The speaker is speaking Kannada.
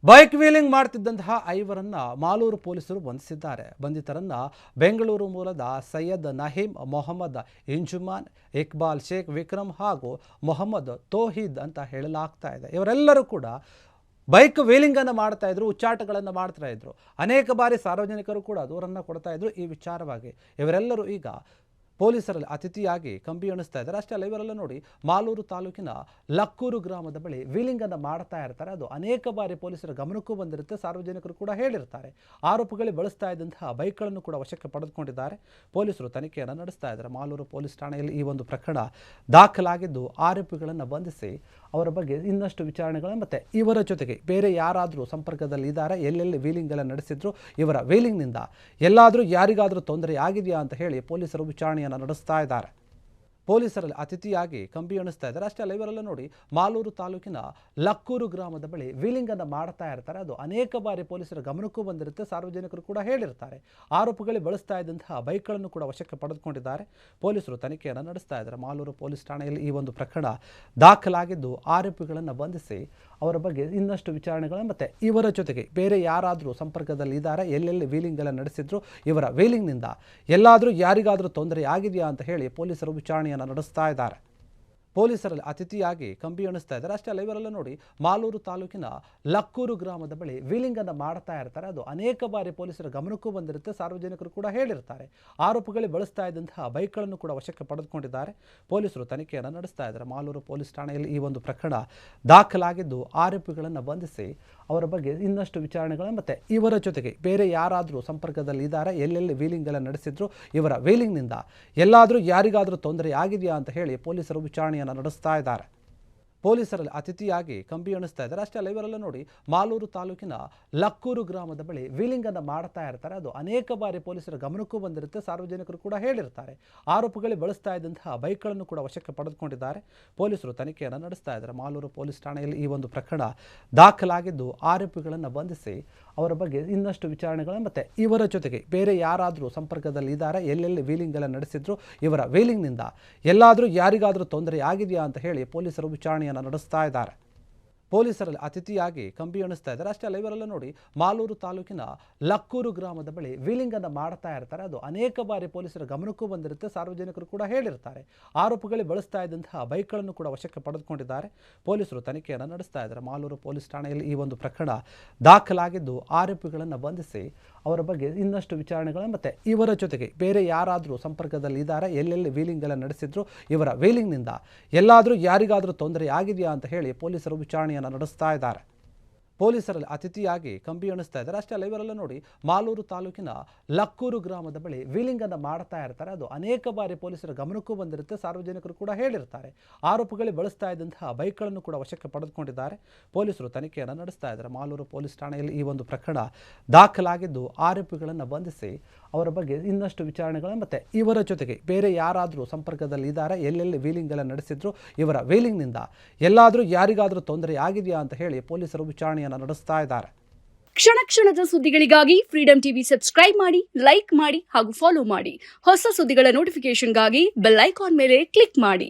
ಬೈಕ್ ವೀಲಿಂಗ್ ಮಾಡ್ತಿದ್ದಂತಹ ಐವರನ್ನ ಮಾಲೂರು ಪೊಲೀಸರು ಬಂಧಿಸಿದ್ದಾರೆ. ಬಂಧಿತರನ್ನ ಬೆಂಗಳೂರು ಮೂಲದ ಸೈಯದ್ ನಹೀಂ, ಮೊಹಮ್ಮದ್ ಇಂಜುಮಾನ್, ಇಕ್ಬಾಲ್ ಶೇಖ್, ವಿಕ್ರಮ್ ಹಾಗೂ ಮೊಹಮ್ಮದ್ ತೋಹೀದ್ ಅಂತ ಹೇಳಲಾಗ್ತಾ ಇದೆ. ಇವರೆಲ್ಲರೂ ಕೂಡ ಬೈಕ್ ವೀಲಿಂಗ್ ಅನ್ನು ಮಾಡ್ತಾ ಇದ್ರು, ಉಚ್ಚಾಟಗಳನ್ನು ಮಾಡ್ತಾ ಇದ್ರು. ಅನೇಕ ಬಾರಿ ಸಾರ್ವಜನಿಕರು ಕೂಡ ದೂರನ್ನು ಕೊಡ್ತಾ ಇದ್ರು ಈ ವಿಚಾರವಾಗಿ. ಇವರೆಲ್ಲರೂ ಈಗ ಪೊಲೀಸರಲ್ಲಿ ಅತಿಥಿಯಾಗಿ ಕಂಬಿ ಎಣಿಸ್ತಾ ಇದ್ದಾರೆ. ಅಷ್ಟೇ ಅಲ್ಲ, ಇವರೆಲ್ಲ ನೋಡಿ ಮಾಲೂರು ತಾಲೂಕಿನ ಲಕ್ಕೂರು ಗ್ರಾಮದ ಬಳಿ ವೀಲಿಂಗ್ ಅನ್ನು ಮಾಡ್ತಾ ಇರ್ತಾರೆ. ಅದು ಅನೇಕ ಬಾರಿ ಪೊಲೀಸರ ಗಮನಕ್ಕೂ ಬಂದಿರುತ್ತೆ, ಸಾರ್ವಜನಿಕರು ಕೂಡ ಹೇಳಿರ್ತಾರೆ. ಆರೋಪಿಗಳು ಬಳಸ್ತಾ ಇದ್ದಂತಹ ಬೈಕ್ಗಳನ್ನು ಕೂಡ ವಶಕ್ಕೆ ಪಡೆದುಕೊಂಡಿದ್ದಾರೆ. ಪೊಲೀಸರು ತನಿಖೆಯನ್ನು ನಡೆಸ್ತಾ ಇದ್ದಾರೆ. ಮಾಲೂರು ಪೊಲೀಸ್ ಠಾಣೆಯಲ್ಲಿ ಈ ಒಂದು ಪ್ರಕರಣ ದಾಖಲಾಗಿದ್ದು, ಆರೋಪಿಗಳನ್ನು ಬಂಧಿಸಿ ಅವರ ಬಗ್ಗೆ ಇನ್ನಷ್ಟು ವಿಚಾರಣೆಗಳನ್ನು ಮತ್ತು ಇವರ ಜೊತೆಗೆ ಬೇರೆ ಯಾರಾದರೂ ಸಂಪರ್ಕದಲ್ಲಿ ಇದ್ದಾರೆ, ಎಲ್ಲೆಲ್ಲಿ ವೀಲಿಂಗ್ ಎಲ್ಲ ನಡೆಸಿದ್ರು, ಇವರ ವೀಲಿಂಗ್ನಿಂದ ಎಲ್ಲಾದರೂ ಯಾರಿಗಾದರೂ ತೊಂದರೆ ಆಗಿದೆಯಾ ಅಂತ ಹೇಳಿ ಪೊಲೀಸರು ವಿಚಾರಣೆಯನ್ನು ನಡೆಸ್ತಾ ಇದ್ದಾರೆ. ಪೊಲೀಸರಲ್ಲಿ ಅತಿಥಿಯಾಗಿ ಕಂಬಿ ಎಣಿಸ್ತಾ ಇದ್ದಾರೆ. ಅಷ್ಟೇ ಅಲ್ಲ, ಇವರೆಲ್ಲ ನೋಡಿ ಮಾಲೂರು ತಾಲೂಕಿನ ಲಕ್ಕೂರು ಗ್ರಾಮದ ಬಳಿ ವೀಲಿಂಗ್ ಅನ್ನು ಮಾಡ್ತಾ ಇರ್ತಾರೆ. ಅದು ಅನೇಕ ಬಾರಿ ಪೊಲೀಸರ ಗಮನಕ್ಕೂ ಬಂದಿರುತ್ತೆ, ಸಾರ್ವಜನಿಕರು ಕೂಡ ಹೇಳಿರ್ತಾರೆ. ಆರೋಪಿಗಳು ಬಳಸ್ತಾ ಇದ್ದಂತಹ ಬೈಕ್ಗಳನ್ನು ಕೂಡ ವಶಕ್ಕೆ ಪಡೆದುಕೊಂಡಿದ್ದಾರೆ. ಪೊಲೀಸರು ತನಿಖೆಯನ್ನು ನಡೆಸ್ತಾ ಇದ್ದಾರೆ. ಮಾಲೂರು ಪೊಲೀಸ್ ಠಾಣೆಯಲ್ಲಿ ಈ ಒಂದು ಪ್ರಕರಣ ದಾಖಲಾಗಿದ್ದು, ಆರೋಪಿಗಳನ್ನು ಬಂಧಿಸಿ ಅವರ ಬಗ್ಗೆ ಇನ್ನಷ್ಟು ವಿಚಾರಣೆಗಳನ್ನು ಮತ್ತು ಇವರ ಜೊತೆಗೆ ಬೇರೆ ಯಾರಾದರೂ ಸಂಪರ್ಕದಲ್ಲಿ ಇದ್ದಾರೆ, ಎಲ್ಲೆಲ್ಲಿ ವೀಲಿಂಗ್ ಎಲ್ಲ ನಡೆಸಿದ್ರು, ಇವರ ವೀಲಿಂಗ್ನಿಂದ ಎಲ್ಲಾದರೂ ಯಾರಿಗಾದರೂ ತೊಂದರೆ ಆಗಿದೆಯಾ ಅಂತ ಹೇಳಿ ಪೊಲೀಸರು ವಿಚಾರಣೆಯನ್ನು ನಡೆಸ್ತಾ ಇದ್ದಾರೆ. ಪೊಲೀಸರಲ್ಲಿ ಅತಿಥಿಯಾಗಿ ಕಂಬಿ ಎಣಿಸ್ತಾ ಇದ್ದಾರೆ. ಅಷ್ಟೇ ಅಲ್ಲ, ಇವರೆಲ್ಲ ನೋಡಿ ಮಾಲೂರು ತಾಲೂಕಿನ ಲಕ್ಕೂರು ಗ್ರಾಮದ ಬಳಿ ವೀಲಿಂಗ್ ಅನ್ನು ಮಾಡ್ತಾ ಇರ್ತಾರೆ. ಅದು ಅನೇಕ ಬಾರಿ ಪೊಲೀಸರ ಗಮನಕ್ಕೂ ಬಂದಿರುತ್ತೆ, ಸಾರ್ವಜನಿಕರು ಕೂಡ ಹೇಳಿರ್ತಾರೆ. ಆರೋಪಿಗಳು ಬಳಸ್ತಾ ಇದ್ದಂತಹ ಬೈಕ್ಗಳನ್ನು ಕೂಡ ವಶಕ್ಕೆ ಪಡೆದುಕೊಂಡಿದ್ದಾರೆ. ಪೊಲೀಸರು ತನಿಖೆಯನ್ನು ನಡೆಸ್ತಾ ಇದ್ದಾರೆ. ಮಾಲೂರು ಪೊಲೀಸ್ ಠಾಣೆಯಲ್ಲಿ ಈ ಒಂದು ಪ್ರಕರಣ ದಾಖಲಾಗಿದ್ದು, ಆರೋಪಿಗಳನ್ನು ಬಂಧಿಸಿ ಅವರ ಬಗ್ಗೆ ಇನ್ನಷ್ಟು ವಿಚಾರಣೆಗಳನ್ನು ಮತ್ತು ಇವರ ಜೊತೆಗೆ ಬೇರೆ ಯಾರಾದರೂ ಸಂಪರ್ಕದಲ್ಲಿ ಇದ್ದಾರೆ, ಎಲ್ಲೆಲ್ಲಿ ವೀಲಿಂಗ್ ಎಲ್ಲ ನಡೆಸಿದ್ರು, ಇವರ ವೀಲಿಂಗ್ನಿಂದ ಎಲ್ಲಾದರೂ ಯಾರಿಗಾದರೂ ತೊಂದರೆ ಆಗಿದೆಯಾ ಅಂತ ಹೇಳಿ ಪೊಲೀಸರು ವಿಚಾರಣೆಯನ್ನು ನಡೆಸ್ತಾ ಇದ್ದಾರೆ. ಪೊಲೀಸರಲ್ಲಿ ಅತಿಥಿಯಾಗಿ ಕಂಬಿ ಎಣಿಸ್ತಾ ಇದ್ದಾರೆ. ಅಷ್ಟೇ ಅಲ್ಲ, ಇವರೆಲ್ಲ ನೋಡಿ ಮಾಲೂರು ತಾಲೂಕಿನ ಲಕ್ಕೂರು ಗ್ರಾಮದ ಬಳಿ ವೀಲಿಂಗ್ ಅನ್ನು ಮಾಡ್ತಾ ಇರ್ತಾರೆ. ಅದು ಅನೇಕ ಬಾರಿ ಪೊಲೀಸರ ಗಮನಕ್ಕೂ ಬಂದಿರುತ್ತೆ, ಸಾರ್ವಜನಿಕರು ಕೂಡ ಹೇಳಿರ್ತಾರೆ. ಆರೋಪಿಗಳು ಬಳಸ್ತಾ ಇದ್ದಂತಹ ಬೈಕ್ಗಳನ್ನು ಕೂಡ ವಶಕ್ಕೆ ಪಡೆದುಕೊಂಡಿದ್ದಾರೆ. ಪೊಲೀಸರು ತನಿಖೆಯನ್ನು ನಡೆಸ್ತಾ ಇದ್ದಾರೆ. ಮಾಲೂರು ಪೊಲೀಸ್ ಠಾಣೆಯಲ್ಲಿ ಈ ಒಂದು ಪ್ರಕರಣ ದಾಖಲಾಗಿದ್ದು, ಆರೋಪಿಗಳನ್ನು ಬಂಧಿಸಿ ಅವರ ಬಗ್ಗೆ ಇನ್ನಷ್ಟು ವಿಚಾರಣೆಗಳನ್ನು ಮತ್ತು ಇವರ ಜೊತೆಗೆ ಬೇರೆ ಯಾರಾದರೂ ಸಂಪರ್ಕದಲ್ಲಿ ಇದ್ದಾರೆ, ಎಲ್ಲೆಲ್ಲಿ ವೀಲಿಂಗ್ ಎಲ್ಲ ನಡೆಸಿದ್ರು, ಇವರ ವೀಲಿಂಗ್ನಿಂದ ಎಲ್ಲಾದರೂ ಯಾರಿಗಾದರೂ ತೊಂದರೆ ಆಗಿದೆಯಾ ಅಂತ ಹೇಳಿ ಪೊಲೀಸರು ವಿಚಾರಣೆಯನ್ನು ನಡೆಸ್ತಾ ಇದ್ದಾರೆ. ಪೊಲೀಸರಲ್ಲಿ ಅತಿಥಿಯಾಗಿ ಕಂಬಿ ಎಣಿಸ್ತಾ ಇದ್ದಾರೆ. ಅಷ್ಟೇ ಅಲ್ಲ, ಇವರೆಲ್ಲ ನೋಡಿ ಮಾಲೂರು ತಾಲೂಕಿನ ಲಕ್ಕೂರು ಗ್ರಾಮದ ಬಳಿ ವೀಲಿಂಗ್ ಅನ್ನು ಮಾಡ್ತಾ ಇರ್ತಾರೆ. ಅದು ಅನೇಕ ಬಾರಿ ಪೊಲೀಸರ ಗಮನಕ್ಕೂ ಬಂದಿರುತ್ತೆ, ಸಾರ್ವಜನಿಕರು ಕೂಡ ಹೇಳಿರ್ತಾರೆ. ಆರೋಪಿಗಳು ಬಳಸ್ತಾ ಇದ್ದಂತಹ ಬೈಕ್ಗಳನ್ನು ಕೂಡ ವಶಕ್ಕೆ ಪಡೆದುಕೊಂಡಿದ್ದಾರೆ. ಪೊಲೀಸರು ತನಿಖೆಯನ್ನು ನಡೆಸ್ತಾ ಇದ್ದಾರೆ. ಮಾಲೂರು ಪೊಲೀಸ್ ಠಾಣೆಯಲ್ಲಿ ಈ ಒಂದು ಪ್ರಕರಣ ದಾಖಲಾಗಿದ್ದು, ಆರೋಪಿಗಳನ್ನು ಬಂಧಿಸಿ ಅವರ ಬಗ್ಗೆ ಇನ್ನಷ್ಟು ವಿಚಾರಣೆಗಳನ್ನು ಮತ್ತು ಇವರ ಜೊತೆಗೆ ಬೇರೆ ಯಾರಾದರೂ ಸಂಪರ್ಕದಲ್ಲಿ ಇದ್ದಾರೆ, ಎಲ್ಲೆಲ್ಲಿ ವೀಲಿಂಗ್ ಎಲ್ಲ ನಡೆಸಿದ್ರು, ಇವರ ವೀಲಿಂಗ್ನಿಂದ ಎಲ್ಲಾದರೂ ಯಾರಿಗಾದರೂ ತೊಂದರೆ ಆಗಿದೆಯಾ ಅಂತ ಹೇಳಿ ಪೊಲೀಸರು ವಿಚಾರಣೆಯನ್ನು ನಡೆಸ್ತಾ ಇದ್ದಾರೆ. ಪೊಲೀಸರಲ್ಲಿ ಅತಿಥಿಯಾಗಿ ಕಂಬಿ ಎಣಿಸ್ತಾ ಇದ್ದಾರೆ. ಅಷ್ಟೇ ಅಲ್ಲ, ಇವರೆಲ್ಲ ನೋಡಿ ಮಾಲೂರು ತಾಲೂಕಿನ ಲಕ್ಕೂರು ಗ್ರಾಮದ ಬಳಿ ವೀಲಿಂಗ್ ಅನ್ನು ಮಾಡ್ತಾ ಇರ್ತಾರೆ. ಅದು ಅನೇಕ ಬಾರಿ ಪೊಲೀಸರ ಗಮನಕ್ಕೂ ಬಂದಿರುತ್ತೆ, ಸಾರ್ವಜನಿಕರು ಕೂಡ ಹೇಳಿರ್ತಾರೆ. ಆರೋಪಿಗಳು ಬಳಸ್ತಾ ಇದ್ದಂತಹ ಬೈಕ್ಗಳನ್ನು ಕೂಡ ವಶಕ್ಕೆ ಪಡೆದುಕೊಂಡಿದ್ದಾರೆ. ಪೊಲೀಸರು ತನಿಖೆಯನ್ನು ನಡೆಸ್ತಾ ಇದ್ದಾರೆ. ಮಾಲೂರು ಪೊಲೀಸ್ ಠಾಣೆಯಲ್ಲಿ ಈ ಒಂದು ಪ್ರಕರಣ ದಾಖಲಾಗಿದ್ದು, ಆರೋಪಿಗಳನ್ನು ಬಂಧಿಸಿ ಅವರ ಬಗ್ಗೆ ಇನ್ನಷ್ಟು ವಿಚಾರಣೆಗಳನ್ನು ಮತ್ತು ಇವರ ಜೊತೆಗೆ ಬೇರೆ ಯಾರಾದರೂ ಸಂಪರ್ಕದಲ್ಲಿ ಇದ್ದಾರೆ, ಎಲ್ಲೆಲ್ಲಿ ವೀಲಿಂಗ್ ಎಲ್ಲ ನಡೆಸಿದ್ರು, ಇವರ ವೀಲಿಂಗ್ನಿಂದ ಎಲ್ಲಾದರೂ ಯಾರಿಗಾದರೂ ತೊಂದರೆ ಆಗಿದೆಯಾ ಅಂತ ಹೇಳಿ ಪೊಲೀಸರು ವಿಚಾರಣೆಯನ್ನು ನಡೆಸ್ತಾ ಇದ್ದಾರೆ. ಕ್ಷಣ ಕ್ಷಣದ ಸುದ್ದಿಗಳಿಗಾಗಿ ಫ್ರೀಡಂ ಟಿವಿ ಸಬ್ಸ್ಕ್ರೈಬ್ ಮಾಡಿ, ಲೈಕ್ ಮಾಡಿ ಹಾಗೂ ಫಾಲೋ ಮಾಡಿ. ಹೊಸ ಸುದ್ದಿಗಳ ನೋಟಿಫಿಕೇಶನ್ಗಾಗಿ ಬೆಲ್ ಐಕಾನ್ ಮೇಲೆ ಕ್ಲಿಕ್ ಮಾಡಿ.